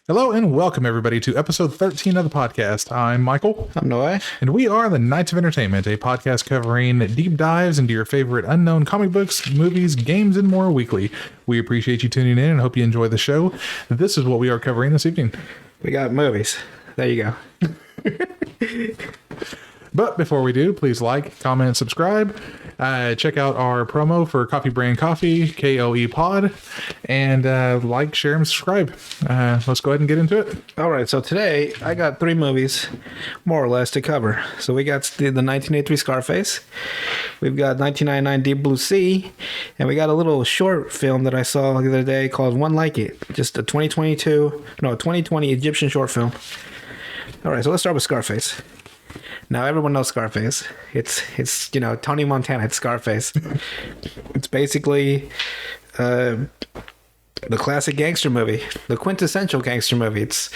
Hello and welcome everybody to episode 13 of the podcast. I'm Michael. I'm Noah. And we are the Knights of Entertainment, a podcast covering deep dives into your favorite unknown comic books, movies, games, and more weekly. We appreciate you tuning in and hope you enjoy the show. This is what we are covering this evening. We got movies. There you go. But before we do, please like, comment, subscribe. Check out our promo for Coffee Brand Coffee, KOE Pod, and like, share, and subscribe. Let's go ahead and get into it. All right, so today I got three movies, more or less, to cover. So we got the 1983 Scarface, we've got 1999 Deep Blue Sea, and we got a little short film that I saw the other day called One Like It, just a 2020 Egyptian short film. All right, so let's start with Scarface. Now everyone knows Scarface. It's Tony Montana. It's Scarface. It's basically the classic gangster movie, the quintessential gangster movie. It's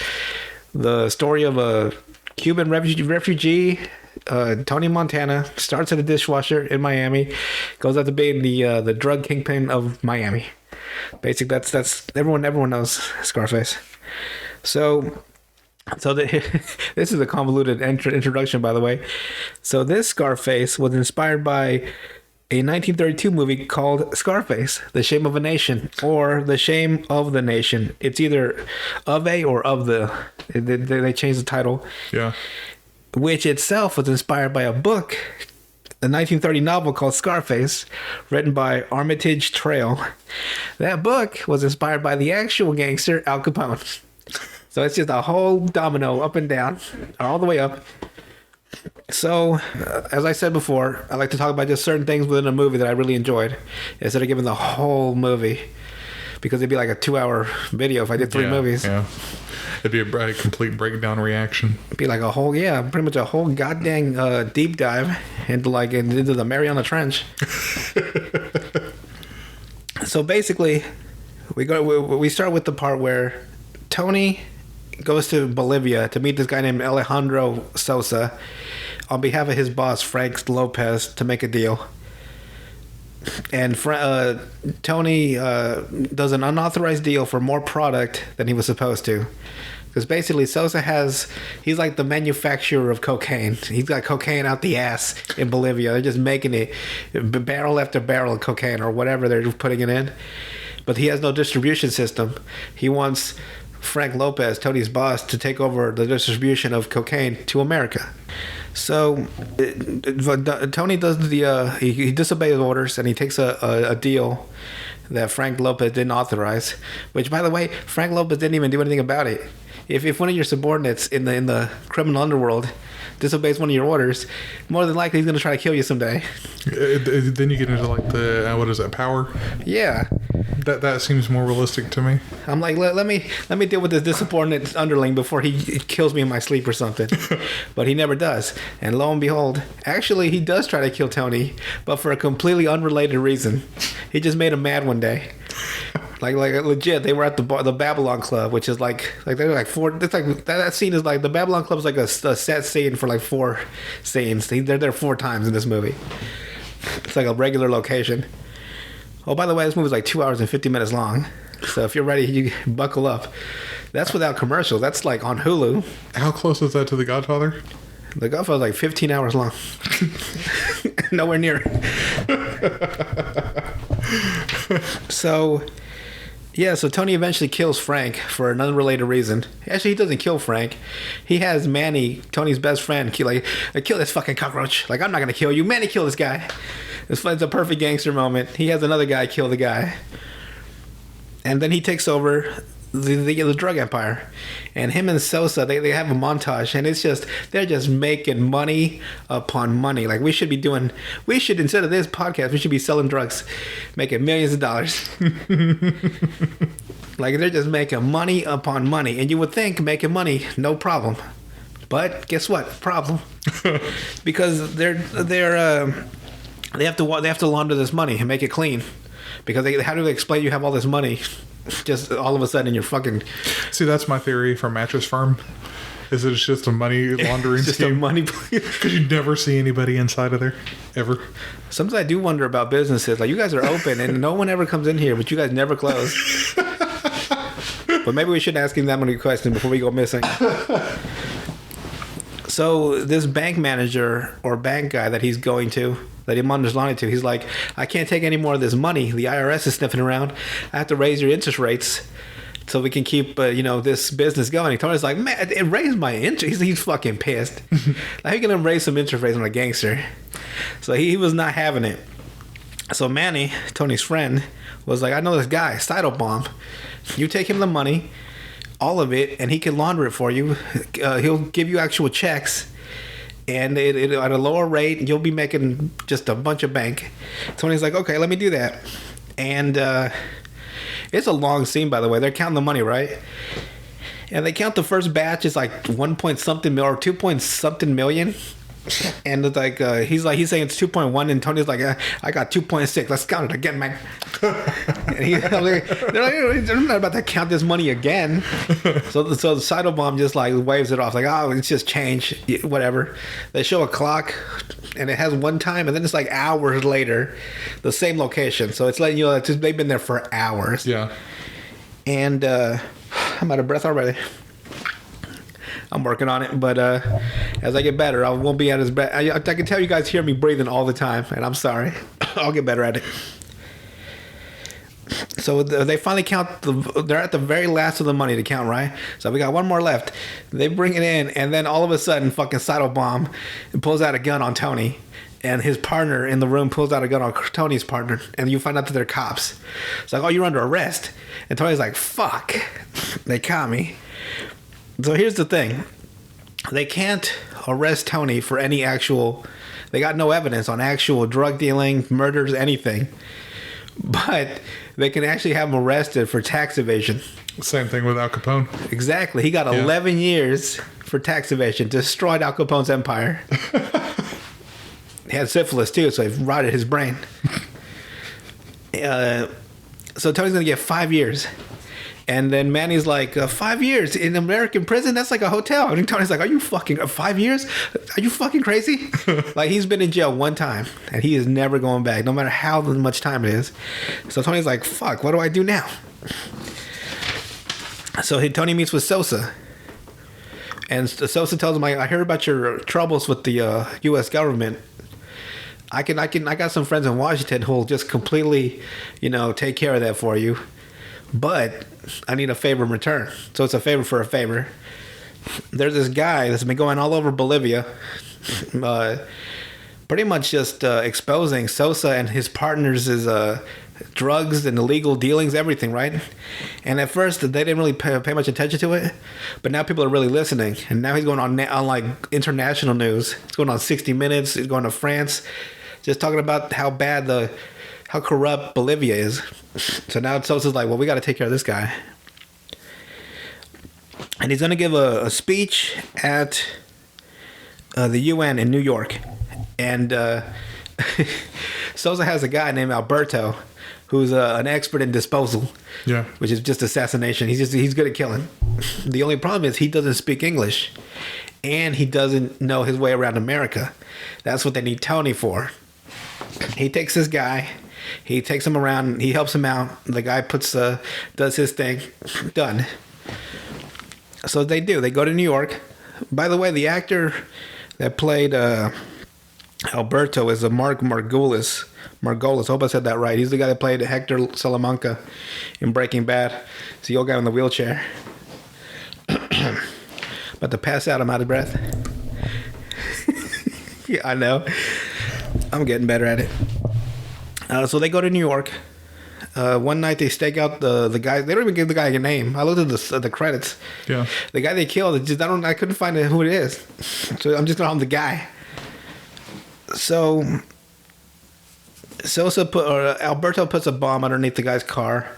the story of a Cuban refugee. Tony Montana starts at a dishwasher in Miami, goes out to be the drug kingpin of Miami. Basically, that's everyone knows Scarface. So this is a convoluted introduction, by the way. So this Scarface was inspired by a 1932 movie called Scarface, The Shame of a Nation, or The Shame of the Nation. It's either of a or of the. They changed the title. Yeah. Which itself was inspired by a book, a 1930 novel called Scarface, written by Armitage Trail. That book was inspired by the actual gangster Al Capone. So it's just a whole domino up and down, all the way up. So, as I said before, I like to talk about just certain things within a movie that I really enjoyed, instead of giving the whole movie, because it'd be like a 2-hour video if I did three movies. Yeah, it'd be a complete breakdown reaction. It'd be like pretty much a whole goddamn deep dive into the Mariana Trench. So basically, we start with the part where Tony goes to Bolivia to meet this guy named Alejandro Sosa on behalf of his boss, Frank Lopez, to make a deal. And Tony does an unauthorized deal for more product than he was supposed to. Because basically Sosa he's like the manufacturer of cocaine. He's got cocaine out the ass in Bolivia. They're just making it barrel after barrel of cocaine or whatever they're putting it in. But he has no distribution system. He wants Frank Lopez, Tony's boss, to take over the distribution of cocaine to America. So Tony does he disobeys orders and he takes a deal that Frank Lopez didn't authorize. Which, by the way, Frank Lopez didn't even do anything about it. If one of your subordinates in the criminal underworld disobeys one of your orders, more than likely he's going to try to kill you someday. Then you get into like the what is that, power? Yeah. That seems more realistic to me. I'm like, let me deal with this disappointed underling before he kills me in my sleep or something. But he never does. And lo and behold, actually he does try to kill Tony, but for a completely unrelated reason. He just made him mad one day. Like legit, they were at the Babylon Club, which is like they're like four. It's like that scene is like the Babylon Club is like a set scene for like 4 scenes. They're there 4 times in this movie. It's like a regular location. Oh, by the way, this movie is like 2 hours and 50 minutes long. So if you're ready, you buckle up. That's without commercials. That's like on Hulu. How close is that to The Godfather? The Godfather is like 15 hours long. Nowhere near. So Tony eventually kills Frank for an unrelated reason. Actually, he doesn't kill Frank. He has Manny, Tony's best friend, kill this fucking cockroach. Like, I'm not going to kill you. Manny, kill this guy. It's a perfect gangster moment. He has another guy kill the guy. And then he takes over the drug empire. And him and Sosa, they have a montage. And they're just making money upon money. Like, instead of this podcast, we should be selling drugs, making millions of dollars. Like, they're just making money upon money. And you would think making money, no problem. But guess what? Problem. Because they have to launder this money and make it clean. Because how do they explain you have all this money just all of a sudden in your fucking... See, that's my theory for Mattress Firm. Is that it's just a money laundering just scheme? A money... Because you never see anybody inside of there, ever. Sometimes I do wonder about businesses. Like, you guys are open and no one ever comes in here, but you guys never close. But maybe we shouldn't ask him that many questions before we go missing. So this bank manager or bank guy that he's going to, that Imander's lying to, he's like, I can't take any more of this money. The IRS is sniffing around. I have to raise your interest rates so we can keep, this business going. He told us, like, man, it raised my interest. He's fucking pissed. Like, he can raise some interest rates on a gangster. So he was not having it. So Manny, Tony's friend, was like, I know this guy, Bomb. You take him the money, all of it, and he can launder it for you. He'll give you actual checks, and it at a lower rate, and you'll be making just a bunch of bank. Tony's like, okay, let me do that. And it's a long scene, by the way. They're counting the money, right? And they count the first batch is like 1 point something mil or 2 point something million. And it's like he's saying it's 2.1, and Tony's like, I got 2.6. Let's count it again, man. And they're not about to count this money again. So the Cytobomb just like waves it off, like, oh, it's just change, whatever. They show a clock, and it has one time, and then it's like hours later, the same location. So it's letting you know that they've been there for hours. Yeah. And I'm out of breath already. I'm working on it, but as I get better, I won't be at as bad. I can tell you guys hear me breathing all the time, and I'm sorry. I'll get better at it. So they finally count. They're at the very last of the money to count, right? So we got one more left. They bring it in, and then all of a sudden, fucking Cytobomb pulls out a gun on Tony, and his partner in the room pulls out a gun on Tony's partner, and you find out that they're cops. It's like, oh, you're under arrest. And Tony's like, fuck, they caught me. So here's the thing. They can't arrest Tony for any actual... They got no evidence on actual drug dealing, murders, anything. But they can actually have him arrested for tax evasion. Same thing with Al Capone. Exactly. He got 11 years for tax evasion. Destroyed Al Capone's empire. He had syphilis too, so he rotted his brain. So Tony's going to get 5 years. And then Manny's like, 5 years in American prison? That's like a hotel. And Tony's like, are you fucking... 5 years? Are you fucking crazy? Like, he's been in jail one time, and he is never going back, no matter how much time it is. So Tony's like, fuck, what do I do now? So Tony meets with Sosa. And Sosa tells him, I heard about your troubles with the U.S. government. I got some friends in Washington who will just completely, take care of that for you. But I need a favor in return. So it's a favor for a favor. There's this guy that's been going all over Bolivia, pretty much just exposing Sosa and his partners' drugs and illegal dealings, everything, right? And at first, they didn't really pay much attention to it. But now people are really listening. And now he's going on like international news. It's going on 60 Minutes. He's going to France. Just talking about how corrupt Bolivia is. So now Sosa's like, well, we got to take care of this guy. And he's going to give a speech at the UN in New York. And Sosa has a guy named Alberto who's an expert in disposal. Yeah. Which is just assassination. He's good at killing. The only problem is he doesn't speak English. And he doesn't know his way around America. That's what they need Tony for. He takes this guy... He takes him around. He helps him out. The guy does his thing. Done. So they do. They go to New York. By the way, the actor that played Alberto is Margolis. I hope I said that right. He's the guy that played Hector Salamanca in Breaking Bad. It's the old guy in the wheelchair. About to pass out. I'm out of breath. Yeah, I know. I'm getting better at it. So they go to New York. One night they stake out the guy. They don't even give the guy a name. I looked at the credits. Yeah. The guy they killed. I couldn't find who it is. So I'm just gonna call him the guy. So Alberto puts a bomb underneath the guy's car.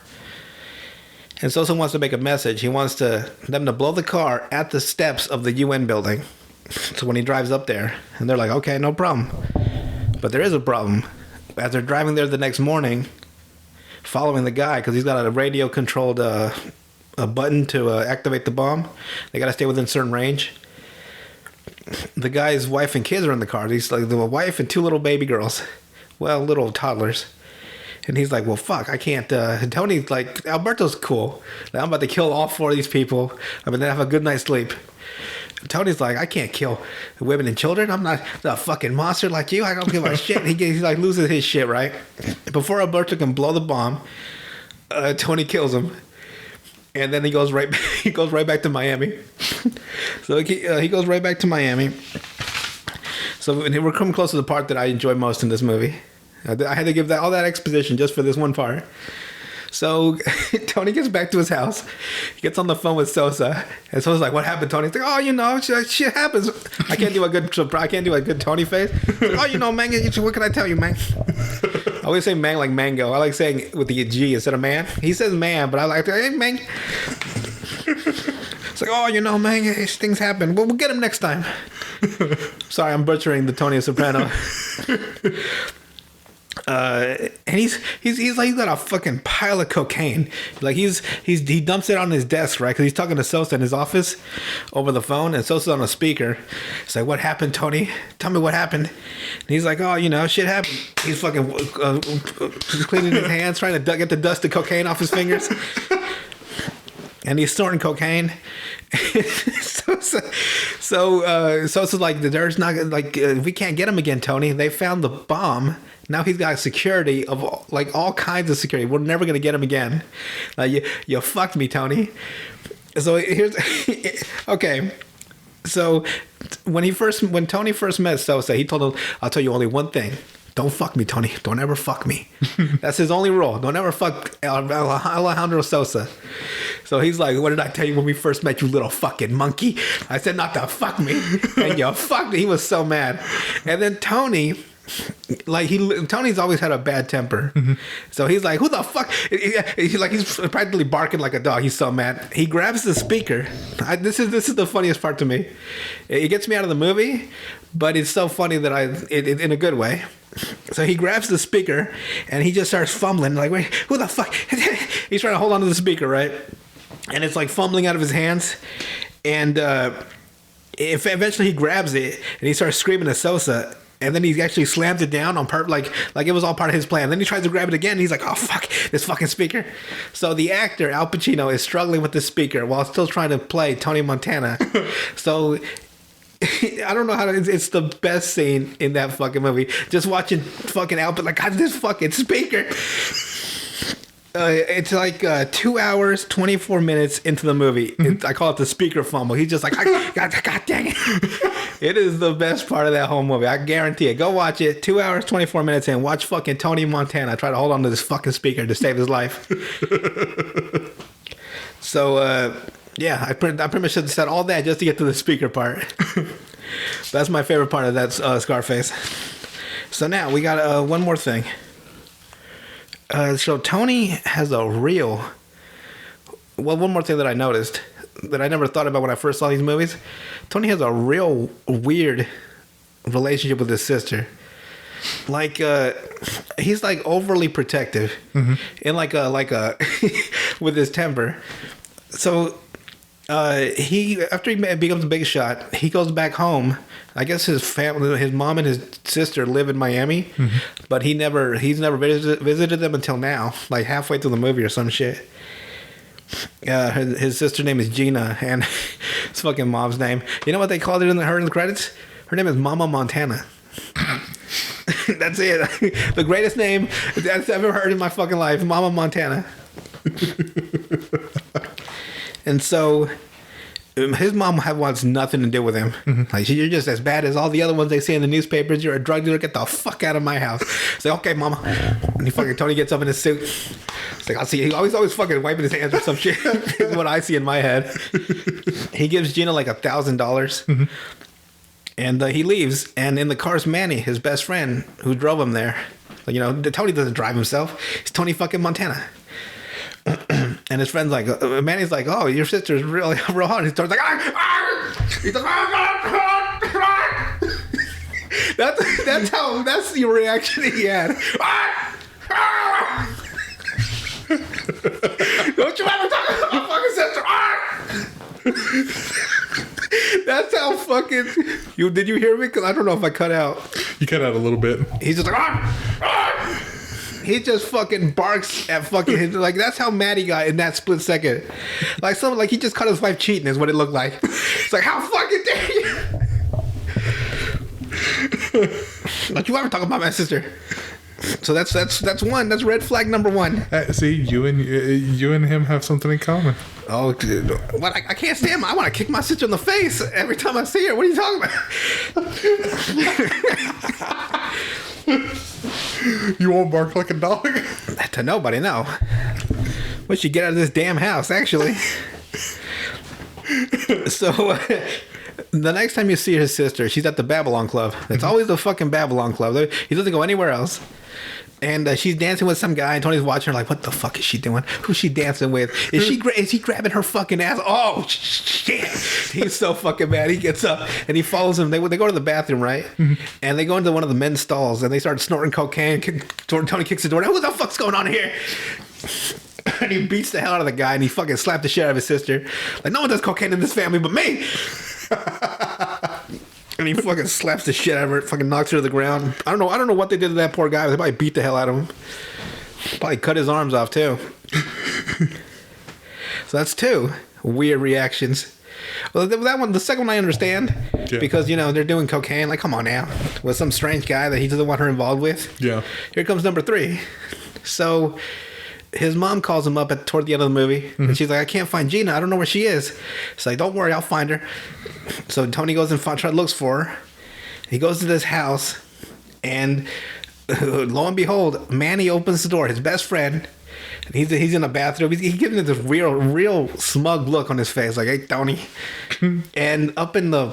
And Sosa wants to make a message. He wants them to blow the car at the steps of the UN building. So when he drives up there, and they're like, okay, no problem. But there is a problem. As they're driving there the next morning, following the guy, because he's got a radio-controlled a button to activate the bomb. They got to stay within a certain range. The guy's wife and kids are in the car. He's like the wife and two little baby girls. Well, little toddlers. And he's like, well, fuck, I can't. And Tony's like, Alberto's cool. Like, I'm about to kill all 4 of these people. I'm going to have a good night's sleep. Tony's like, I can't kill women and children. I'm not a fucking monster like you. I don't give a shit. He like loses his shit, right? Before Alberto can blow the bomb, Tony kills him. And then he goes right back to Miami. So he goes right back to Miami. So we're coming close to the part that I enjoy most in this movie. I had to give all that exposition just for this one part. So Tony gets back to his house. He gets on the phone with Sosa, and Sosa's like, "What happened, Tony?" He's like, "Oh, you know, shit happens." I can't do a good Tony face. Like, "Oh, you know, man, what can I tell you, man?" I always say "man" like mango. I like saying it with the G instead of man. He says "man," but I like to, "Hey, man." It's like, "Oh, you know, man, things happen. We'll get him next time." Sorry, I'm butchering the Tony Soprano. And he's like, he's got a fucking pile of cocaine. Like he dumps it on his desk, right? Because he's talking to Sosa in his office over the phone, and Sosa's on a speaker. It's like, "What happened, Tony? Tell me what happened." And he's like, "Oh, you know, shit happened." He's fucking cleaning his hands, trying to get the dust of cocaine off his fingers. And he's snorting cocaine. Sosa's like, "There's not like we can't get him again, Tony. They found the bomb. Now he's got security of all kinds of security. We're never gonna get him again. You fucked me, Tony." So here's okay. So when Tony first met Sosa, he told him, "I'll tell you only one thing. Don't fuck me, Tony. Don't ever fuck me." That's his only rule. Don't ever fuck Alejandro Sosa. So he's like, "What did I tell you when we first met, you little fucking monkey? I said not to fuck me, and you fucked me." He was so mad. And then Tony's always had a bad temper. Mm-hmm. So he's like, "Who the fuck?" He's practically barking like a dog. He's so mad. He grabs the speaker. This is the funniest part to me. It gets me out of the movie, but it's so funny that in a good way. So he grabs the speaker and he just starts fumbling. Like, "Wait, who the fuck?" He's trying to hold on to the speaker, right? And it's like fumbling out of his hands. And if eventually he grabs it and he starts screaming at Sosa. And then he actually slams it down on purpose, like it was all part of his plan. Then he tries to grab it again. And he's like, "Oh fuck, this fucking speaker!" So the actor Al Pacino is struggling with the speaker while still trying to play Tony Montana. So I don't know how to. It's the best scene in that fucking movie. Just watching fucking Al, like, "God, this fucking speaker." It's like 2 hours, 24 minutes into the movie. I call it the speaker fumble. He's just like, God dang it. It is the best part of that whole movie. I guarantee it. Go watch it. 2 hours, 24 minutes in. Watch fucking Tony Montana try to hold on to this fucking speaker to save his life. So, yeah, I pretty much should have said all that just to get to the speaker part. That's my favorite part of that Scarface. So now we got one more thing. So Tony has one more thing that I noticed that I never thought about when I first saw these movies. Tony has a real weird relationship with his sister. Like, he's like overly protective, mm-hmm. and like a with his temper. So, after he becomes a big shot, he goes back home. I guess his family, his mom and his sister live in Miami, mm-hmm. but he's never visited them until now, like halfway through the movie or some shit. His sister name is Gina, and his fucking mom's name. You know what they called her in the credits? Her name is Mama Montana. That's it. The greatest name I've ever heard in my fucking life, Mama Montana. And so his mom wants nothing to do with him. Mm-hmm. Like, "You're just as bad as all the other ones they see in the newspapers. You're a drug dealer. Get the fuck out of my house." Say, "Okay, Mama." And Tony gets up in his suit. It's like, I'll see. He always fucking wiping his hands or some shit. Is what I see in my head. He gives Gina like $1,000, mm-hmm. and he leaves. And in the car's Manny, his best friend, who drove him there. Like, Tony doesn't drive himself. It's Tony fucking Montana. And his friend's like, Manny's like, "Oh, your sister's really real hard." He starts like, he's like, that's the reaction he had. "Don't you ever talk about my fucking sister." That's how fucking did you hear me? Because I don't know if I cut out. You cut out a little bit. He's just like, he just fucking barks at fucking like that's how mad he got in that split second. Like something like he just caught his wife cheating is what it looked like. It's like how fucking dare you? Don't you ever talk about my sister? So that's one. That's red flag number one. See, you and him have something in common. Oh, dude. What? I can't stand him. I want to kick my sister in the face every time I see her. What are you talking You won't bark like a dog? To nobody, no. We should get out of this damn house, actually. So, the next time you see his sister, she's at the Babylon Club. It's always the fucking Babylon Club. He doesn't go anywhere else. And she's dancing with some guy, and Tony's watching her like, what the fuck is she doing? Who's she dancing with? Is he grabbing her fucking ass? Oh, shit. He's so fucking mad. He gets up, and he follows him. They go to the bathroom, right? And they go into one of the men's stalls, and they start snorting cocaine. Tony kicks the door. What the fuck's going on here? And he beats the hell out of the guy, and he fucking slapped the shit out of his sister. Like, no one does cocaine in this family but me. And he fucking slaps the shit out of her, fucking knocks her to the ground. I don't know what they did to that poor guy. They probably beat the hell out of him. Probably cut his arms off too. So that's two weird reactions. Well, that one, the second one I understand. Yeah. Because, they're doing cocaine. Like, come on now. With some strange guy that he doesn't want her involved with. Yeah. Here comes number three. So his mom calls him up toward the end of the movie, and she's like, I can't find Gina. I don't know where she is. She's like, don't worry, I'll find her. So Tony goes and looks for her. He goes to this house, and lo and behold, Manny opens the door, his best friend, and he's in a bathroom. He's giving it this real smug look on his face, like, hey, Tony. And up in the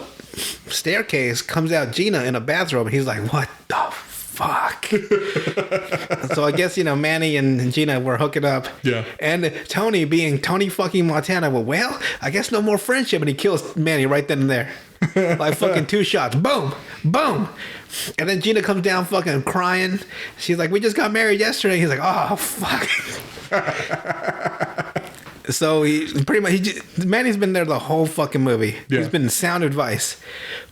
staircase comes out Gina in a bathrobe, and he's like, what the fuck? So I guess, Manny and Gina were hooking up. Yeah. And Tony, being Tony fucking Montana, well, I guess no more friendship. And he kills Manny right then and there. Like fucking 2 shots. Boom. Boom. And then Gina comes down fucking crying. She's like, we just got married yesterday. He's like, oh, fuck. So he pretty much, Manny's been there the whole fucking movie. Yeah. He's been sound advice.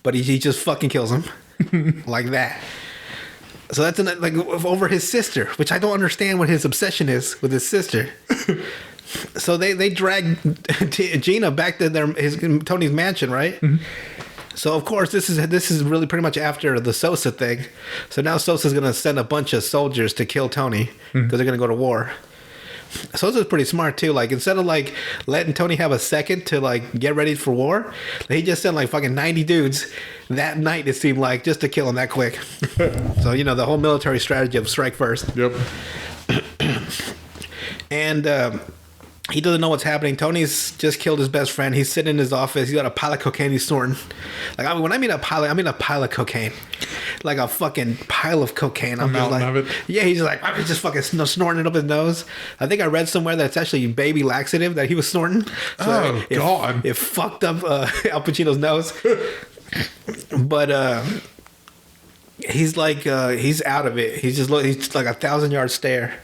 But he just fucking kills him. Like that. So that's over his sister, which I don't understand what his obsession is with his sister. So they drag Gina back to Tony's mansion, right? Mm-hmm. So of course this is really pretty much after the Sosa thing. So now Sosa's gonna send a bunch of soldiers to kill Tony because they're gonna go to war. Sosa's pretty smart too. Like instead of like letting Tony have a second to like get ready for war, he just sent like fucking 90 dudes that night. It seemed like just to kill him that quick. So the whole military strategy of strike first. Yep. And he doesn't know what's happening. Tony's just killed his best friend. He's sitting in his office. He's got a pile of cocaine he's snorting. Like when I mean a pile, I mean a pile of cocaine. Like a fucking pile of cocaine. I'm just like, of it. Yeah, he's like, I'm just fucking snorting it up his nose. I think I read somewhere that it's actually baby laxative that he was snorting. So God. It fucked up Al Pacino's nose. But he's like, he's out of it. He's like 1,000-yard stare.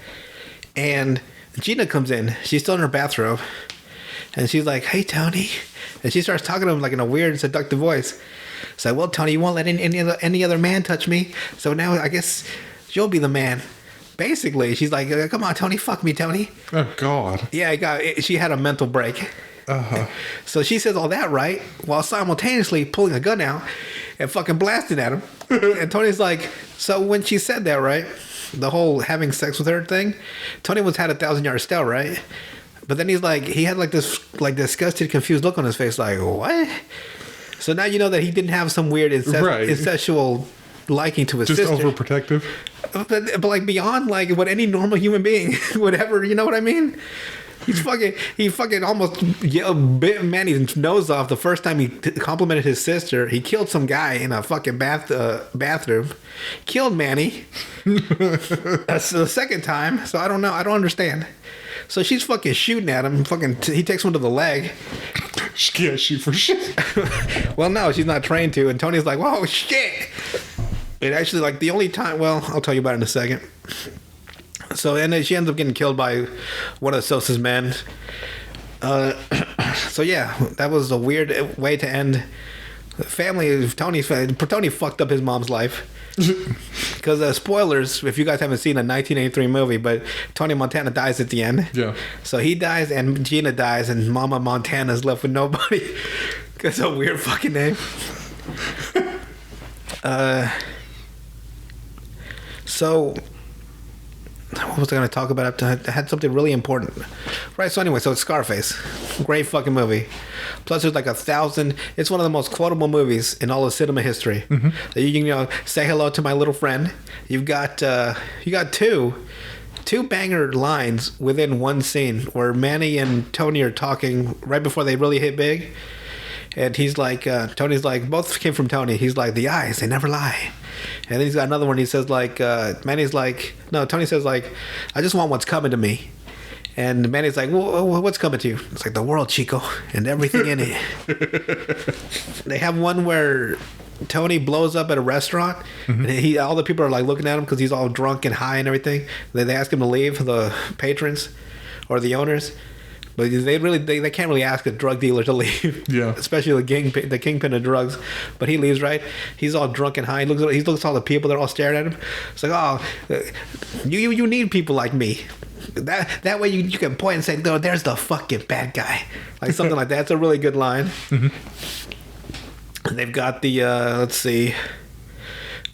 And Gina comes in. She's still in her bathrobe. And she's like, hey, Tony. And she starts talking to him like in a weird, seductive voice. It's like, well, Tony, you won't let any other man touch me. So now I guess you'll be the man. Basically, she's like, come on, Tony, fuck me, Tony. Oh, God. Yeah, she had a mental break. Uh-huh. So she says all that right while simultaneously pulling a gun out and fucking blasting at him. And Tony's like, so when she said that, right, the whole having sex with her thing, Tony had a 1,000-yard stare, right? But then he's like, he had like this like disgusted, confused look on his face, like, what? So now you know that he didn't have some weird incestual liking to his sister. Just overprotective. But like beyond like what any normal human being would ever, you know what I mean? He fucking almost bit Manny's nose off the first time he complimented his sister. He killed some guy in a fucking bathroom. Killed Manny. That's the second time. So I don't know. I don't understand. So she's fucking shooting at him. He takes one to the leg. She can't shoot for shit. Well, no, she's not trained to. And Tony's like, whoa, shit. It actually, like, the only time... Well, I'll tell you about it in a second. So, and then she ends up getting killed by one of Sosa's men. So, yeah, that was a weird way to end the family of Tony. Tony fucked up his mom's life. Because spoilers, if you guys haven't seen a 1983 movie, but Tony Montana dies at the end. Yeah. So he dies and Gina dies and Mama Montana's left with nobody. That's a weird fucking name. So what was I going to talk about? I had something really important. Right, so anyway, so it's Scarface. Great fucking movie. Plus there's like 1,000. It's one of the most quotable movies in all of cinema history. That you can, say hello to my little friend. You got two banger lines within one scene where Manny and Tony are talking right before they really hit big. And he's like, Tony's like, both came from Tony. He's like, the eyes, they never lie. And then he's got another one. He says like, Manny's like, no, Tony says like, I just want what's coming to me. And Manny's like, well, what's coming to you? It's like the world, Chico, and everything in it. They have one where Tony blows up at a restaurant, and all the people are like looking at him because he's all drunk and high and everything. They ask him to leave, the patrons or the owners. But they can't really ask a drug dealer to leave. Yeah. Especially the kingpin of drugs. But he leaves, right? He's all drunk and high. He looks at all the people. They're all staring at him. It's like, oh, you need people like me. That way you can point and say, no, there's the fucking bad guy. Like something like that. It's a really good line. And they've got the, let's see.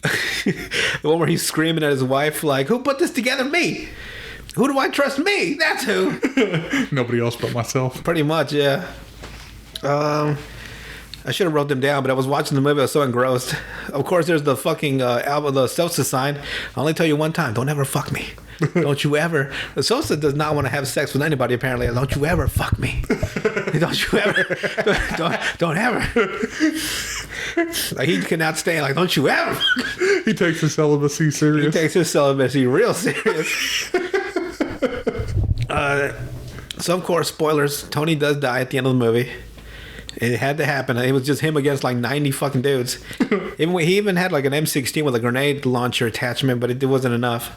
The one where he's screaming at his wife, like, who put this together? Me. Who do I trust? Me. That's who. Nobody else but myself. Pretty much, yeah. I should have wrote them down, but I was watching the movie. I was so engrossed. Of course, there's the fucking album, the Sosa sign. I'll only tell you one time. Don't ever fuck me. Don't you ever. Sosa does not want to have sex with anybody, apparently. Don't you ever fuck me. Don't you ever. Don't ever. Like, he cannot stand. Like, don't you ever. He takes his celibacy serious. He takes his celibacy real serious. So, of course, spoilers. Tony does die at the end of the movie. It had to happen. It was just him against like 90 fucking dudes. He even had like an M16 with a grenade launcher attachment, but it wasn't enough.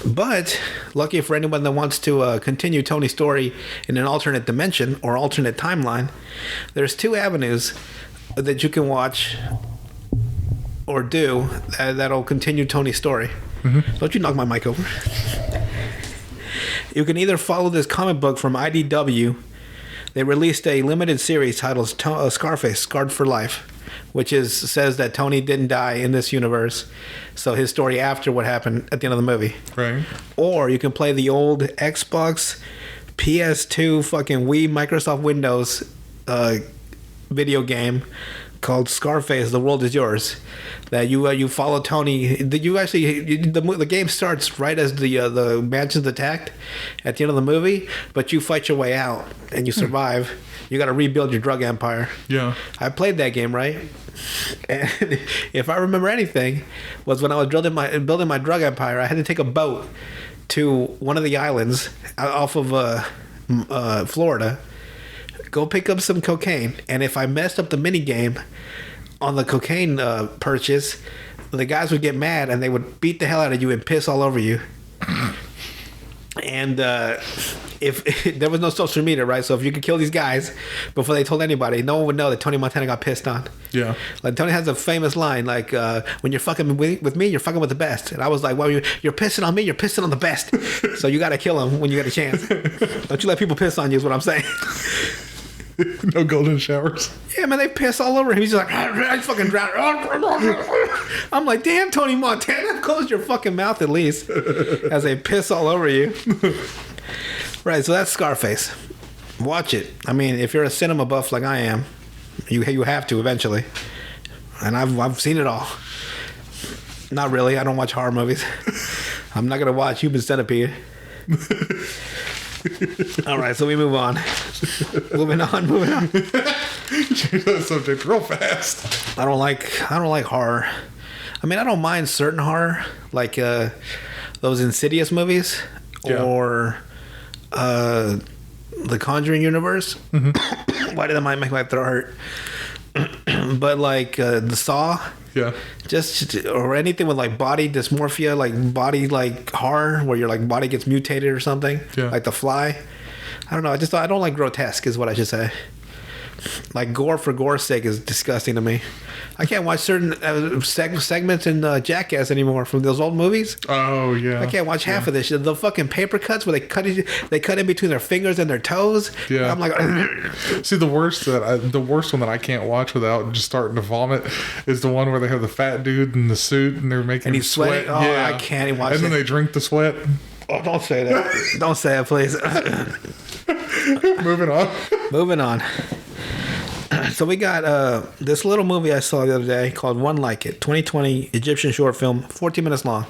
But lucky for anyone that wants to continue Tony's story in an alternate dimension or alternate timeline, there's two avenues that you can watch or do that'll continue Tony's story. Don't you knock my mic over. You can either follow this comic book from IDW. They released a limited series titled Scarface, Scarred for Life, which says that Tony didn't die in this universe. So his story after what happened at the end of the movie. Right. Or you can play the old Xbox, PS2, fucking Wii, Microsoft Windows video game called Scarface, The World Is Yours. That you follow Tony. The game starts right as the mansion's attacked at the end of the movie, but you fight your way out and you survive. You got to rebuild your drug empire. Yeah, I played that game, right? And if I remember anything, was when I was building my drug empire, I had to take a boat to one of the islands off of Florida, go pick up some cocaine, and if I messed up the mini game on the cocaine purchase, the guys would get mad and they would beat the hell out of you and piss all over you. And if there was no social media, right? So if you could kill these guys before they told anybody, no one would know that Tony Montana got pissed on. Yeah. Like Tony has a famous line, like, when you're fucking with me, you're fucking with the best. And I was like, well, you're pissing on me, you're pissing on the best. So you got to kill him when you get a chance. Don't you let people piss on you is what I'm saying. No golden showers. Yeah, man, they piss all over him. He's just like, I fucking drowned. I'm like, damn, Tony Montana, close your fucking mouth at least, as they piss all over you. Right, so that's Scarface. Watch it. I mean, if you're a cinema buff like I am, you have to eventually. And I've seen it all. Not really. I don't watch horror movies. I'm not gonna watch Human Centipede. All right, so we move on. Moving on. Change that subject real fast. I don't like horror. I mean, I don't mind certain horror, like those Insidious movies, or the Conjuring universe. Why did that make my throat hurt? But like the Saw. Yeah. Just or anything with like body dysmorphia, like body like horror, where your like body gets mutated or something. Yeah. Like The Fly. I don't know. I don't like grotesque, is what I should say. like gore for gore's sake is disgusting to me. I can't watch certain segments in Jackass anymore from those old movies. Oh yeah. I can't watch half of this shit. The fucking paper cuts where they cut in between their fingers and their toes. Yeah. I'm like, see, the worst one that I can't watch without just starting to vomit is the one where they have the fat dude in the suit and they're making and him he's sweat. sweating. Oh, I can't even watch And then it. they drink the sweat. Oh, don't say that. Don't say it, please. Moving on. Moving on. So we got this little movie I saw the other day called One Like It, 2020 Egyptian short film, 14 minutes long.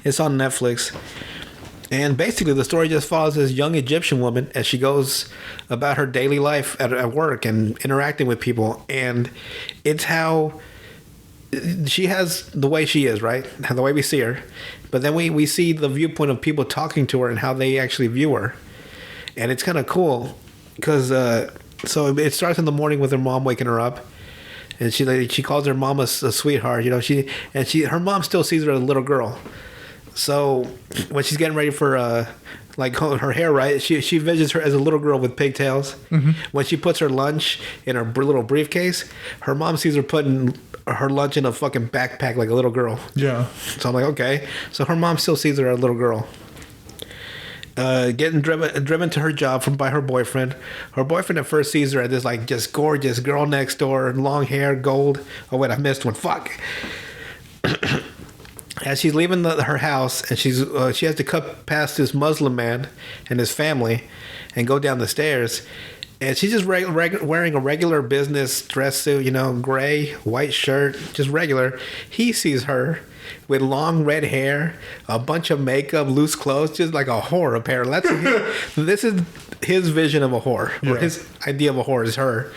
It's on Netflix. And basically the story just follows this young Egyptian woman as she goes about her daily life at work and interacting with people. And it's how she has the way she is, right? The way we see her. But then we see the viewpoint of people talking to her and how they actually view her. And it's kind of cool because so it starts in the morning with her mom waking her up. And she calls her mom a sweetheart, you know. Her mom still sees her as a little girl. So when she's getting ready for like her hair, right, she visits her as a little girl with pigtails. Mm-hmm. When she puts her lunch in her little briefcase, her mom sees her putting her lunch in a fucking backpack like a little girl. Yeah. So I'm like, okay. So her mom still sees her as a little girl. Getting driven to her job by her boyfriend. Her boyfriend at first sees her as this like just gorgeous girl next door, long hair, gold. Oh wait, I missed one. Fuck. As she's leaving her house, and she has to cut past this Muslim man and his family, and go down the stairs, and she's just wearing a regular business dress suit, you know, gray, white shirt, just regular. He sees her with long red hair, a bunch of makeup, loose clothes, just like a whore apparently. This is his vision of a whore, or his idea of a whore is her.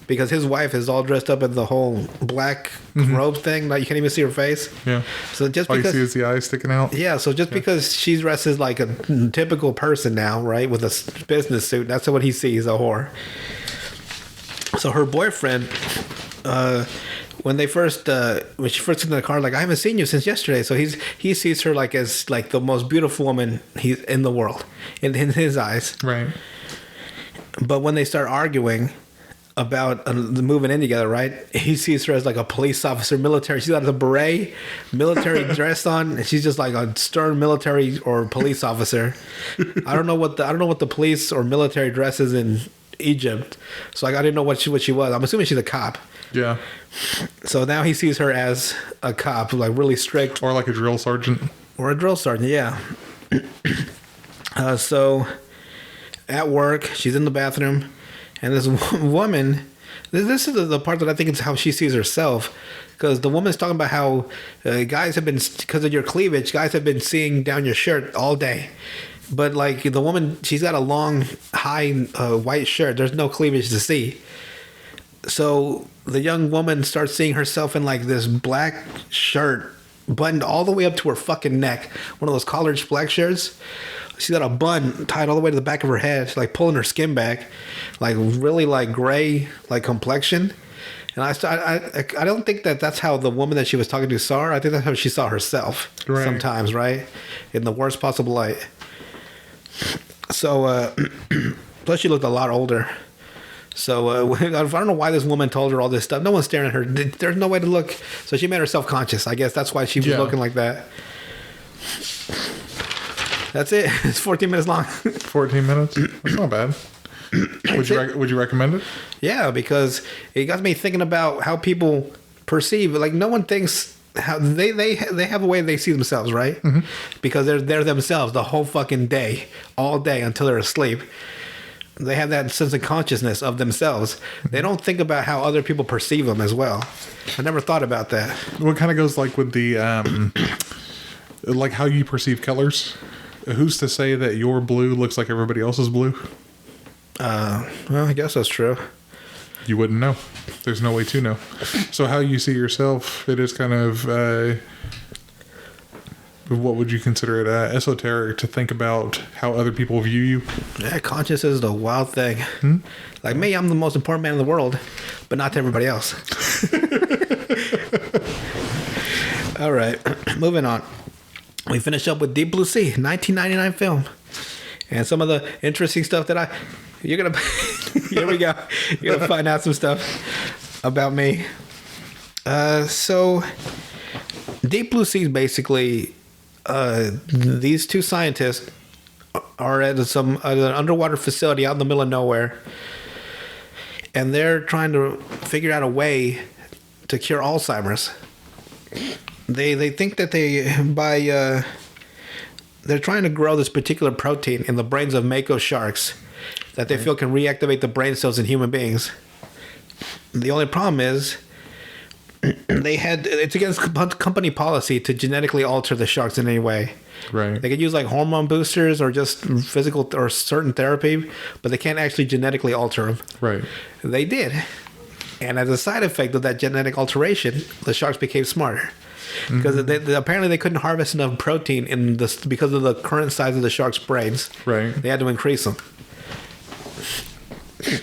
Because his wife is all dressed up in the whole black robe thing, like you can't even see her face. Yeah. So just all because you see is the eyes sticking out. Yeah. So just because she dresses like a typical person now, right, with a business suit, that's what he sees, a whore. So her boyfriend, when she first gets in the car, like I haven't seen you since yesterday. So he sees her like as like the most beautiful woman he's in the world in his eyes. Right. But when they start arguing about moving in together, right? He sees her as like a police officer, military. She's got a beret, military dress on, and she's just like a stern military or police officer. I don't know what the police or military dress is in Egypt, so like I didn't know what she was. I'm assuming she's a cop. Yeah. So now he sees her as a cop, like really strict, or like a drill sergeant. Or a drill sergeant, yeah. So at work, she's in the bathroom. And this woman, this is the part that I think is how she sees herself. Because the woman's talking about how guys have been, because of your cleavage, guys have been seeing down your shirt all day. But like the woman, she's got a long, high white shirt. There's no cleavage to see. So the young woman starts seeing herself in like this black shirt, buttoned all the way up to her fucking neck. One of those collared black shirts. She's got a bun tied all the way to the back of her head. She's like pulling her skin back, like really like gray, like complexion. And I don't think that's how the woman that she was talking to saw her. I think that's how she saw herself sometimes, right? In the worst possible light. So, plus she looked a lot older. So I don't know why this woman told her all this stuff. No one's staring at her. There's no way to look. So she made herself conscious. I guess that's why she was looking like that. That's it. It's 14 minutes long. 14 minutes? That's not bad. Would you recommend it? Yeah, because it got me thinking about how people perceive. Like no one thinks how they have a way they see themselves, right? Mm-hmm. Because they're themselves the whole fucking day, all day until they're asleep. They have that sense of consciousness of themselves. They don't think about how other people perceive them as well. I never thought about that. Well, it kind of goes like with the like how you perceive colors. Who's to say that your blue looks like everybody else's blue? Well, I guess that's true. You wouldn't know. There's no way to know. So how you see yourself, it is kind of, what would you consider it, esoteric to think about how other people view you? Yeah, conscience is the wild thing. Like me, I'm the most important man in the world, but not to everybody else. All right, moving on. We finish up with Deep Blue Sea, 1999 film. And some of the interesting stuff that you're going to... Here we go. You're gonna find out some stuff about me. So Deep Blue Sea is basically these two scientists are at an underwater facility out in the middle of nowhere, and they're trying to figure out a way to cure Alzheimer's. They think that they're trying to grow this particular protein in the brains of mako sharks that they feel can reactivate the brain cells in human beings. The only problem is it's against company policy to genetically alter the sharks in any way. Right. They could use like hormone boosters or just physical or certain therapy, but they can't actually genetically alter them. Right. They did. And as a side effect of that genetic alteration, the sharks became smarter. Because apparently they couldn't harvest enough protein because of the current size of the sharks' brains. Right. They had to increase them.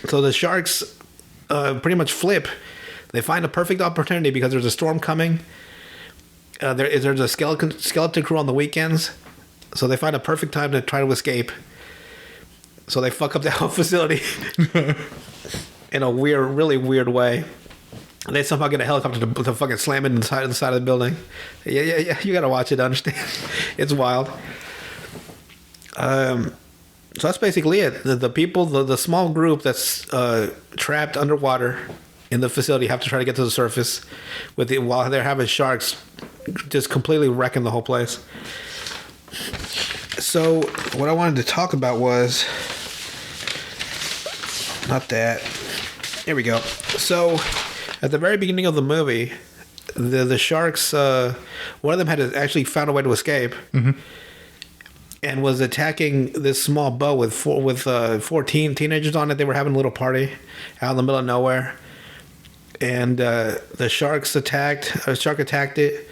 So the sharks pretty much flip. They find a perfect opportunity because there's a storm coming. There's a skeleton crew on the weekends. So they find a perfect time to try to escape. So they fuck up the whole facility in a really weird way. They somehow get a helicopter to fucking slam it inside the side of the building. Yeah. You gotta watch it to understand. It's wild. So that's basically it. The people, the small group that's trapped underwater in the facility have to try to get to the surface while they're having sharks just completely wrecking the whole place. So what I wanted to talk about was not that. Here we go. So at the very beginning of the movie, the sharks, one of them had actually found a way to escape, and was attacking this small boat with 14 teenagers on it. They were having a little party out in the middle of nowhere, and the shark attacked it.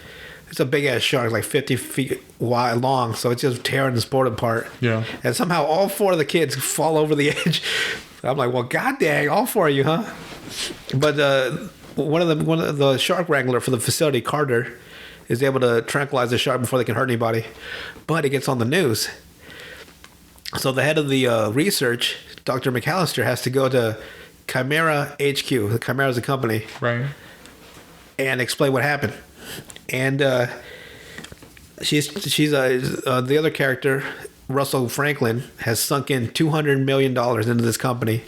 It's a big ass shark, like 50 feet wide long, so it's just tearing this boat apart. Yeah. And somehow all four of the kids fall over the edge. I'm like, well, god dang, all four of you, huh? But one of the shark wrangler for the facility, Carter, is able to tranquilize the shark before they can hurt anybody. But it gets on the news. So the head of the research, Dr. McAllister, has to go to Chimera HQ. Chimera is a company. Right. And explain what happened. And she's the other character, Russell Franklin, has sunk in $200 million into this company.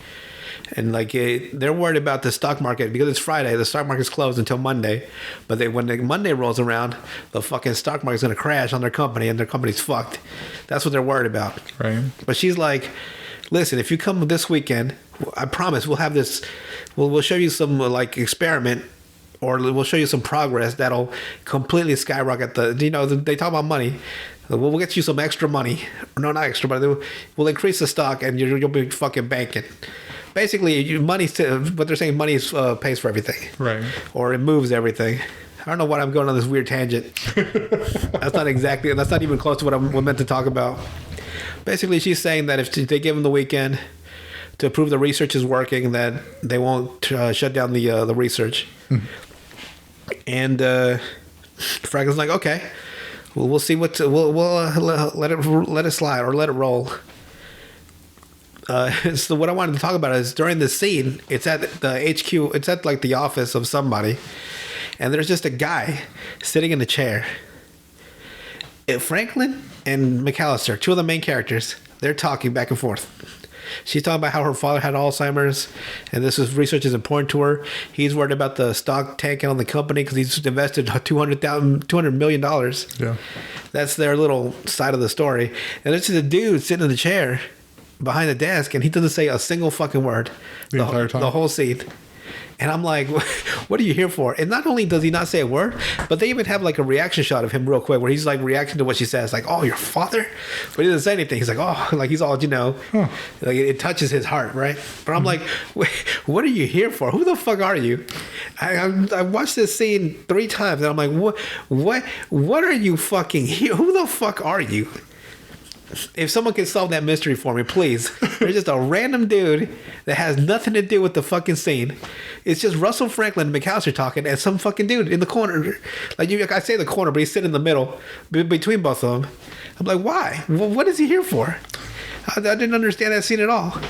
And like they're worried about the stock market because it's Friday. The stock market's closed until Monday. But when Monday rolls around, the fucking stock market's going to crash on their company and their company's fucked. That's what they're worried about. Right. But she's like, listen, if you come this weekend, I promise we'll have this. We'll show you some like experiment, or we'll show you some progress that'll completely skyrocket they talk about money. We'll get you some extra money. No, not extra, but we'll increase the stock and you'll be fucking banking. Basically, what they're saying, money pays for everything. Right. Or it moves everything. I don't know why I'm going on this weird tangent. That's not even close to what I'm meant to talk about. Basically, she's saying that if they give them the weekend to prove the research is working, that they won't shut down the research. And Franklin's like, okay, we'll see we'll let it slide or let it roll. So what I wanted to talk about is during this scene, it's at the HQ, it's at like the office of somebody, and there's just a guy sitting in a chair. Franklin and McAllister, two of the main characters, they're talking back and forth. She's talking about how her father had Alzheimer's, and research is important to her. He's worried about the stock tanking on the company because he's invested $200 million. Yeah. That's their little side of the story. And it's just a dude sitting in the chair behind the desk, and he doesn't say a single fucking word the entire time. The whole scene. And I'm like, what are you here for? And not only does he not say a word, but they even have like a reaction shot of him real quick where he's like reacting to what she says, like, oh, your father? But he doesn't say anything. He's like, oh, like he's all, like it touches his heart, right? But I'm like, wait, what are you here for? Who the fuck are you? I watched this scene 3 times and I'm like, what are you fucking here? Who the fuck are you? If someone can solve that mystery for me, please. There's just a random dude that has nothing to do with the fucking scene. It's just Russell Franklin and McAllister talking and some fucking dude in the corner. Like I say the corner, but he's sitting in the middle between both of them. I'm like, why? What is he here for? I didn't understand that scene at all.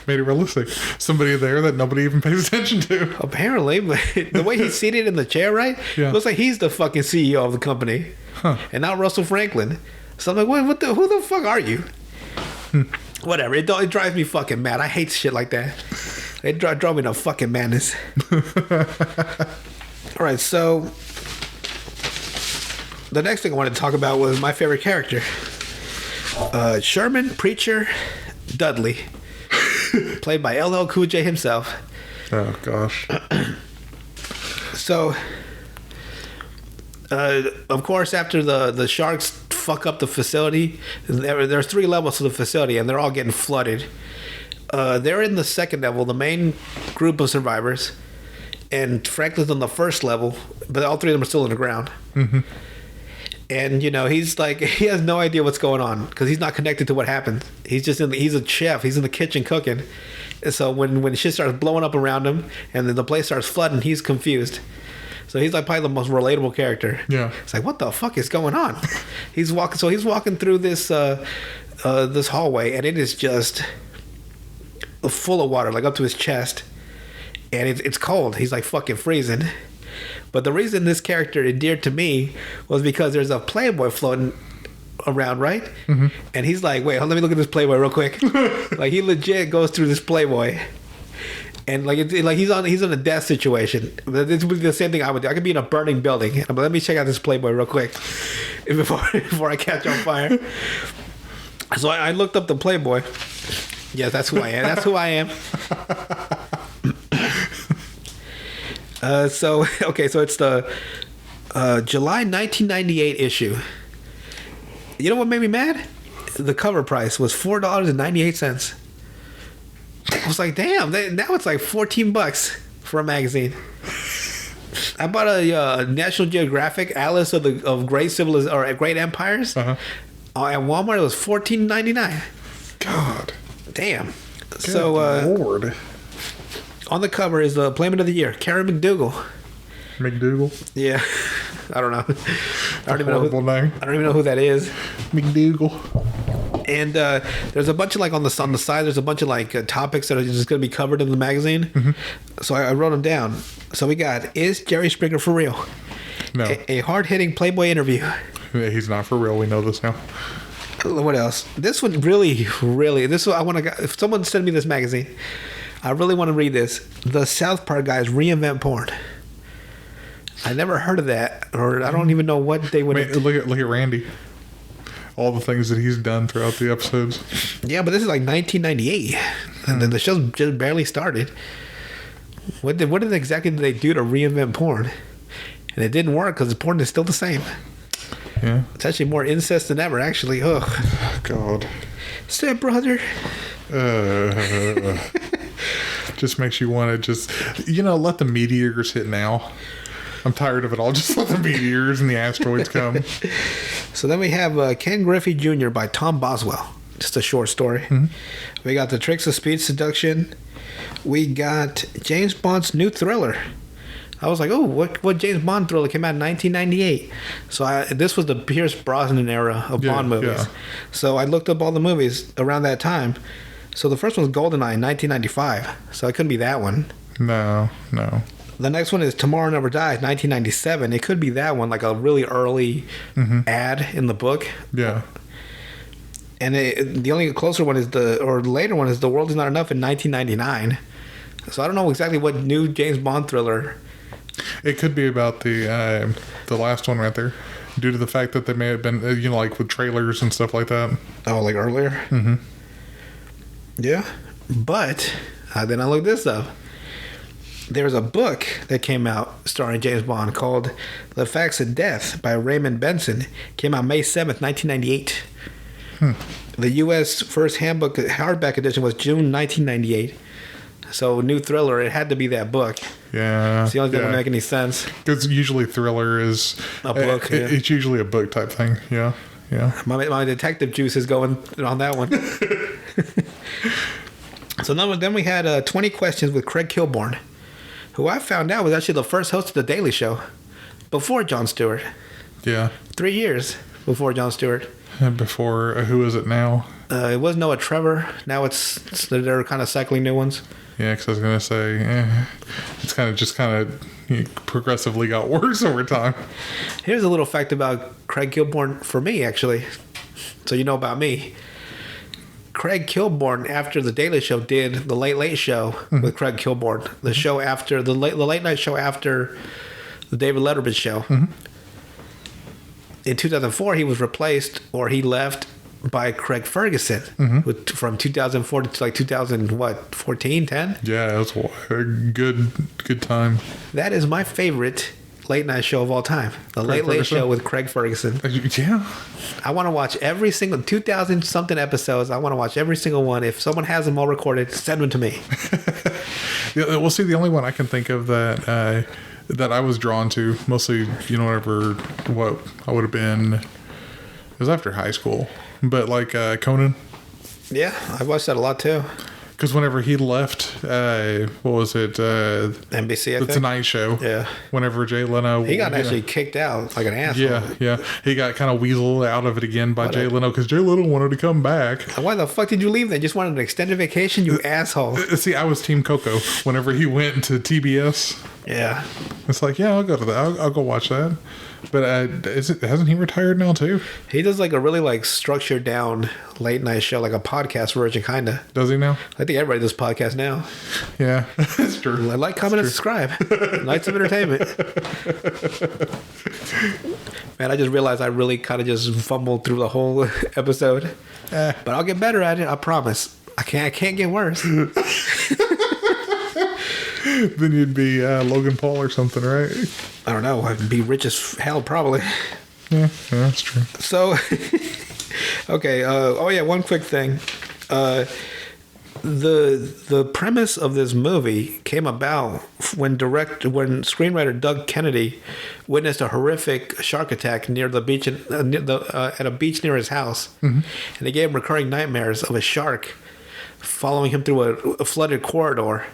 Made it realistic. Somebody there that nobody even pays attention to. Apparently, but the way he's seated in the chair, right? Yeah. Looks like he's the fucking CEO of the company. Huh. And not Russell Franklin. So I'm like, who the fuck are you? Whatever. It drives me fucking mad. I hate shit like that. It drove me to fucking madness. All right, so the next thing I wanted to talk about was my favorite character. Sherman Preacher Dudley. Played by LL Cool J himself. Oh, gosh. So, of course, after the sharks fuck up the facility, there's 3 levels to the facility, and they're all getting flooded. They're in the second level, the main group of survivors, and Franklin's on the first level, but all 3 of them are still in the ground. Mm-hmm. And he's like, he has no idea what's going on because he's not connected to what happened. He's just he's a chef. He's in the kitchen cooking. And so when shit starts blowing up around him and then the place starts flooding, he's confused. So he's like probably the most relatable character. Yeah. It's like, what the fuck is going on? He's walking through this this hallway, and it is just full of water, like up to his chest, and it's cold. He's like fucking freezing. But the reason this character endeared to me was because there's a Playboy floating around, right? Mm-hmm. And he's like, wait, let me look at this Playboy real quick. Like, he legit goes through this Playboy. And like he's on a death situation. This would be the same thing I would do. I could be in a burning building. But let me check out this Playboy real quick before I catch on fire. So I looked up the Playboy. Yes, that's who I am. That's who I am. So it's the July 1998 issue. You know what made me mad? The cover price was $4.98. I was like, damn, now it's like $14 for a magazine. I bought a National Geographic Atlas of Great Empires. Uh-huh. At Walmart, it was $14.99. God. Damn. Good so, Lord. On the cover is the Playmate of the Year, Karen McDougal. McDougal? Yeah. I don't know. I don't even know who that is. McDougal. And there's a bunch of on the side. There's a bunch of topics that are just going to be covered in the magazine. Mm-hmm. So I wrote them down. So we got, is Jerry Springer for real? No. A hard-hitting Playboy interview. He's not for real. We know this now. What else? This one really. I want to. If someone send me this magazine, I really want to read this. The South Park guys reinvent porn. I never heard of that, or I don't even know what they would. Look at Randy. All the things that he's done throughout the episodes. Yeah, but this is like 1998, and then the show just barely started. What exactly did they do to reinvent porn? And it didn't work because the porn is still the same. Yeah, it's actually more incest than ever. Actually, ugh. God. Step brother. Just makes you want to just let the meteors hit now. I'm tired of it all. Just let the meteors and the asteroids come. So then we have Ken Griffey Jr. by Tom Boswell. Just a short story. Mm-hmm. We got The Tricks of Speed Seduction. We got James Bond's new thriller. I was like, oh, what James Bond thriller came out in 1998? So this was the Pierce Brosnan era of Bond movies. Yeah. So I looked up all the movies around that time. So the first one was GoldenEye in 1995. So it couldn't be that one. No. The next one is Tomorrow Never Dies, 1997. It could be that one, like a really early ad in the book. Yeah. And the only closer one later one is The World Is Not Enough in 1999. So I don't know exactly what new James Bond thriller. It could be about the last one right there, due to the fact that they may have been, like with trailers and stuff like that. Oh, like earlier? Mm-hmm. Yeah. But then I looked this up. There's a book that came out starring James Bond called The Facts of Death by Raymond Benson. Came out May 7th, 1998. The U.S. first handbook hardback edition was June 1998. So new thriller, it had to be that book. Yeah. It's the only thing that would make any sense. Because usually thriller is a book. It's usually a book type thing. Yeah. My detective juice is going on that one. So then we had 20 Questions with Craig Kilborn, who I found out was actually the first host of The Daily Show before Jon Stewart. Yeah. 3 years before Jon Stewart. And before, who is it now? It was Noah Trevor. Now they're kind of cycling new ones. Yeah, because I was gonna say, it's kind of progressively got worse over time. Here's a little fact about Craig Kilborn for me, actually, so you know about me. Craig Kilborn, after the Daily Show, did the Late Late Show with Craig Kilborn, the show after the late night show after the David Letterman show. In 2004, he was replaced, or he left, by Craig Ferguson from 2004 to like 2014, 10. Yeah, it was a good time. That is my favorite late night show of all time. The Craig Late Late Ferguson? Show with Craig Ferguson. Yeah. I want to watch every single 2,000 something episodes. I want to watch every single one. If someone has them all recorded, send them to me. Yeah, well, see, the only one I can think of that I was drawn to, mostly, whenever what I would have been, it was after high school, but like Conan. Yeah, I watched that a lot too. Because whenever he left, what was it? NBC, I The think. Tonight Show. Yeah. Whenever Jay Leno... He got actually kicked out like an asshole. Yeah. He got kind of weaseled out of it again by Jay Leno because Jay Leno wanted to come back. Why the fuck did you leave then? Just wanted an extended vacation, you asshole. See, I was Team Coco whenever he went to TBS. Yeah. It's like, yeah, I'll go to that. I'll go watch that. But hasn't he retired now too? He does like a really like structured down late night show, like a podcast version, kind of. Does he now? I think everybody does podcast now. Yeah, that's true. Like, comment, and subscribe. Nights of Entertainment. Man, I just realized I really kind of just fumbled through the whole episode. But I'll get better at it. I promise. I can't get worse. Then you'd be Logan Paul or something, right? I don't know. I'd be rich as hell, probably. Yeah, that's true. So, okay. One quick thing. The premise of this movie came about when screenwriter Doug Kennedy witnessed a horrific shark attack near the beach at a beach near his house, and it gave him recurring nightmares of a shark following him through a flooded corridor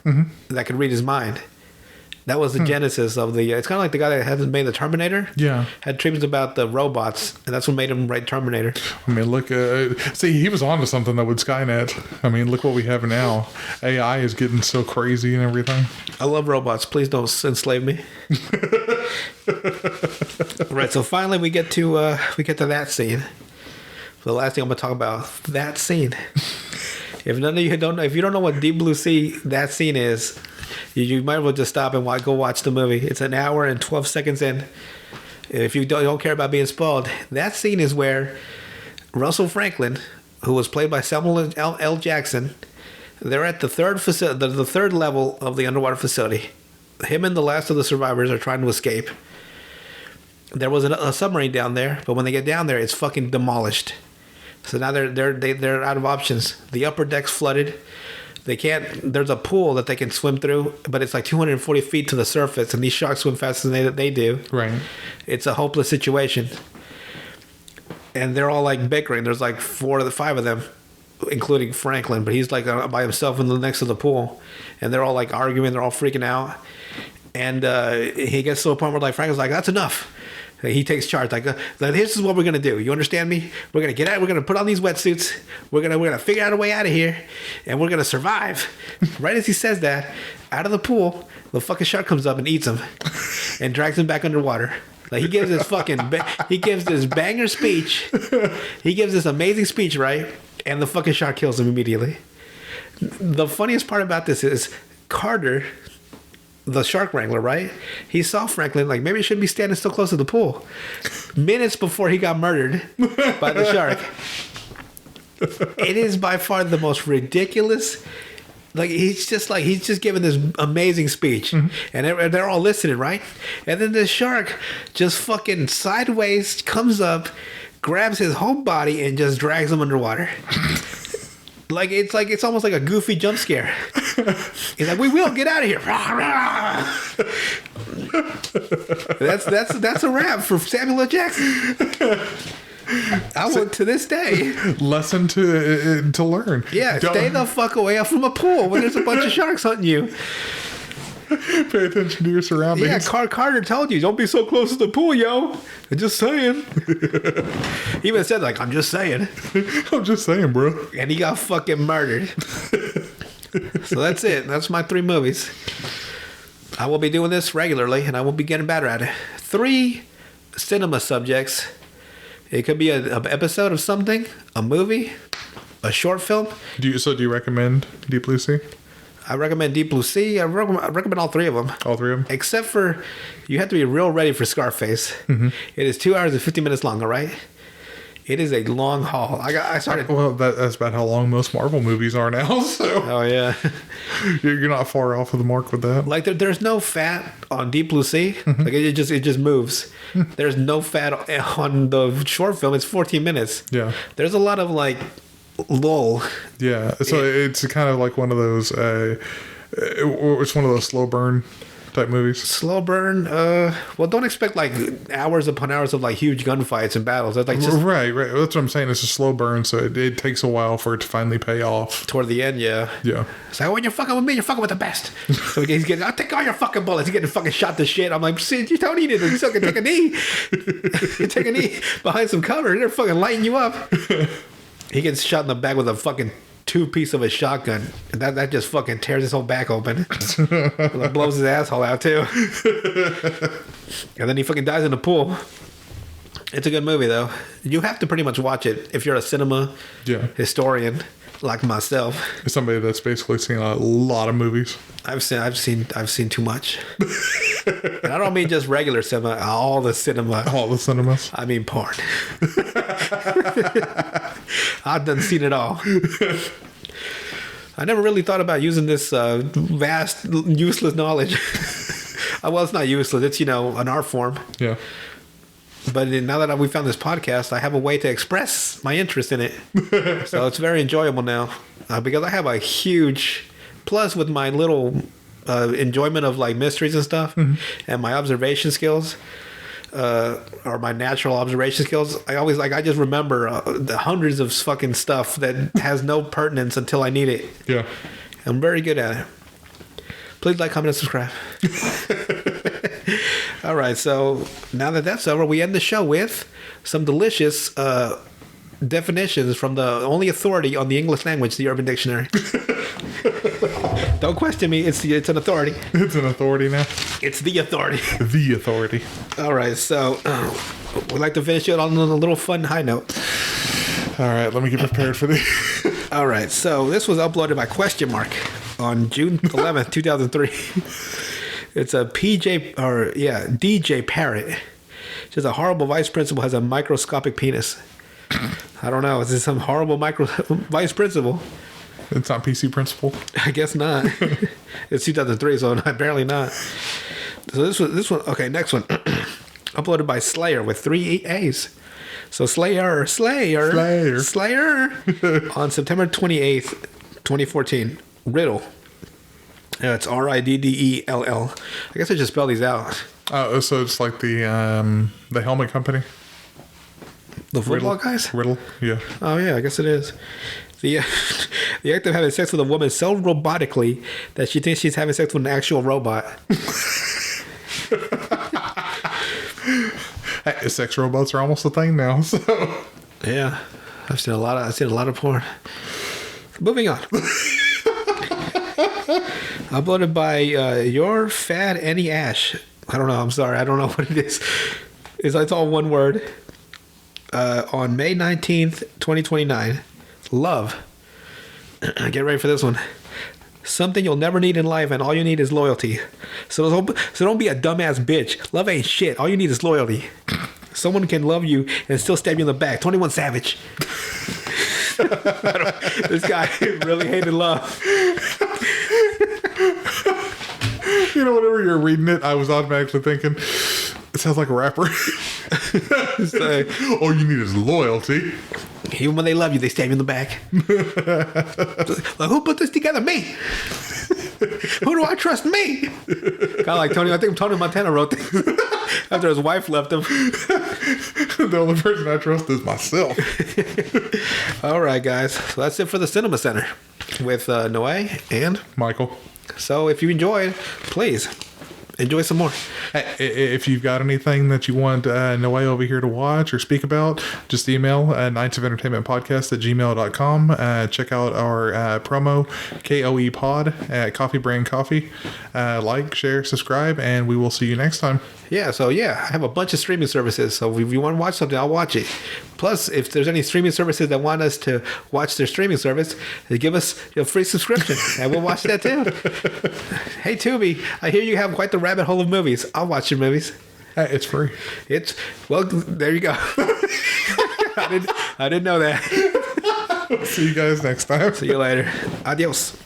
that could read his mind. That was the genesis of the... It's kind of like the guy that had made the Terminator. Yeah. Had dreams about the robots, and that's what made him write Terminator. I mean, look... see, he was onto something though with Skynet. I mean, look what we have now. AI is getting so crazy and everything. I love robots. Please don't enslave me. Right, so finally we get to that scene. The last thing I'm going to talk about, that scene. If none of you if you don't know what Deep Blue Sea that scene is, you might as well just stop and go watch the movie. It's an hour and 12 seconds in. If you don't care about being spoiled, that scene is where Russell Franklin, who was played by Samuel L. Jackson, they're at the third level of the underwater facility. Him and the last of the survivors are trying to escape. There was a submarine down there, but when they get down there, it's fucking demolished. So now they're out of options. The upper deck's flooded. They can't. There's a pool that they can swim through, but it's like 240 feet to the surface, and these sharks swim faster than they do. Right. It's a hopeless situation, and they're all like bickering. There's like 4 of the 5 of them, including Franklin, but he's like by himself in the next to the pool, and they're all like arguing. They're all freaking out, and he gets to a point where like Franklin's like, "That's enough." He takes charge. Like, this is what we're gonna do. You understand me? We're gonna get out. We're gonna put on these wetsuits. We're gonna figure out a way out of here, and we're gonna survive. Right as he says that, out of the pool, the fucking shark comes up and eats him, and drags him back underwater. Like he gives this he gives this banger speech. He gives this amazing speech, right? And the fucking shark kills him immediately. The funniest part about this is Carter, the shark wrangler, right? He saw Franklin, like, maybe he shouldn't be standing so close to the pool. Minutes before he got murdered by the shark. It is by far the most ridiculous. Like, he's just giving this amazing speech. And they're all listening, right? And then the shark just fucking sideways comes up, grabs his whole body, and just drags him underwater. It's almost like a goofy jump scare. He's like, we will get out of here. That's a wrap for Samuel L. Jackson. I will to this day. Lesson to learn. Yeah, stay the fuck away from a pool when there's a bunch of sharks hunting you. Pay attention to your surroundings. Yeah, Carter told you, don't be so close to the pool, yo. I'm just saying. He even said, like, I'm just saying. I'm just saying, bro. And he got fucking murdered. So that's it. That's my 3 movies. I will be doing this regularly, and I will be getting better at it. 3 cinema subjects. It could be an episode of something, a movie, a short film. Do you recommend Deep Blue Sea? I recommend Deep Blue Sea. I recommend all 3 of them. All 3 of them? Except for, you have to be real ready for Scarface. Mm-hmm. It is 2 hours and 50 minutes long, all right? It is a long haul. I started... Well, that's about how long most Marvel movies are now, so... Oh, yeah. You're not far off of the mark with that. Like, there's no fat on Deep Blue Sea. Mm-hmm. Like, it just moves. There's no fat on the short film. It's 14 minutes. Yeah. There's a lot of, like, lull. Yeah, so it's kind of like one of those... it's one of those slow burn type movies. Slow burn. Well, don't expect like hours upon hours of like huge gunfights and battles. It's like just right. That's what I'm saying. It's a slow burn, so it takes a while for it to finally pay off. Toward the end, yeah. Yeah. It's like, when you're fucking with me, you're fucking with the best. So he's getting, I'll take all your fucking bullets. He's getting fucking shot to shit. I'm like, see, you don't need it. You still can take a knee. Take a knee behind some cover. They're fucking lighting you up. He gets shot in the back with a fucking 2-piece of a shotgun, and that just fucking tears his whole back open. It blows his asshole out too. And then he fucking dies in the pool. It's a good movie though. You have to pretty much watch it if you're a cinema historian like myself. It's somebody that's basically seen a lot of movies. I've seen too much. And I don't mean just regular cinema, all the cinema. All the cinemas. I mean porn. I've done seen it all. I never really thought about using this vast, useless knowledge. Well, it's not useless. It's, an art form. Yeah. But now that we found this podcast, I have a way to express my interest in it. So it's very enjoyable now. Because I have a huge... Plus, with my little enjoyment of like mysteries and stuff, and my observation skills, or my natural observation skills, I just remember the hundreds of fucking stuff that has no pertinence until I need it. Yeah. I'm very good at it. Please like, comment, and subscribe. All right, so now that that's over, we end the show with some delicious definitions from the only authority on the English language, the Urban Dictionary. Don't question me. It's an authority. It's an authority now. It's the authority. The authority. All right, so we'd like to finish it on a little fun high note. All right, let me get prepared for this. All right, so this was uploaded by Question Mark on June 11th, 2003. It's a DJ Parrot. She's a horrible vice principal, has a microscopic penis. I don't know. Is this some horrible vice principal? It's not PC principal. I guess not. It's 2003, so apparently not. So this one. Okay, next one. Uploaded by Slayer with 3 A's. So Slayer. On September 28th, 2014. Riddle. Yeah, it's Riddell. I guess I just spell these out. Oh, so it's like the helmet company. The football guys? Riddle, yeah. Oh yeah, I guess it is. The act of having sex with a woman so robotically that she thinks she's having sex with an actual robot. Hey, sex robots are almost a thing now, so yeah, I've seen a lot of porn. Moving on. Uploaded by your fad Annie Ash. I don't know. I'm sorry. I don't know what it is. It's all one word. On May 19th, 2029. Love. Get ready for this one. Something you'll never need in life, and all you need is loyalty. So don't be a dumbass bitch. Love ain't shit. All you need is loyalty. Someone can love you and still stab you in the back. 21 Savage. This guy really hated love. Whenever you're reading it, I was automatically thinking, it sounds like a rapper. So, all you need is loyalty. Even when they love you, they stab you in the back. Like, who put this together? Me. Who do I trust? Me. Kind of like Tony. I think Tony Montana wrote this after his wife left him. The only person I trust is myself. All right, guys. So that's it for the Cinema Center with Noe and Michael. So if you enjoyed, please enjoy some more. If you've got anything that you want Noe over here to watch or speak about, just email Nights of Entertainment Podcast at gmail.com. Check out our promo, KOE Pod at Coffee Brand Coffee. Like, share, subscribe, and we will see you next time. Yeah, so I have a bunch of streaming services. So if you want to watch something, I'll watch it. Plus, if there's any streaming services that want us to watch their streaming service, they give us a free subscription, and we'll watch that too. Hey, Tubi, I hear you have quite the rabbit hole of movies. I'll watch your movies. It's free. Well, there you go. I didn't know that. See you guys next time. See you later. Adios.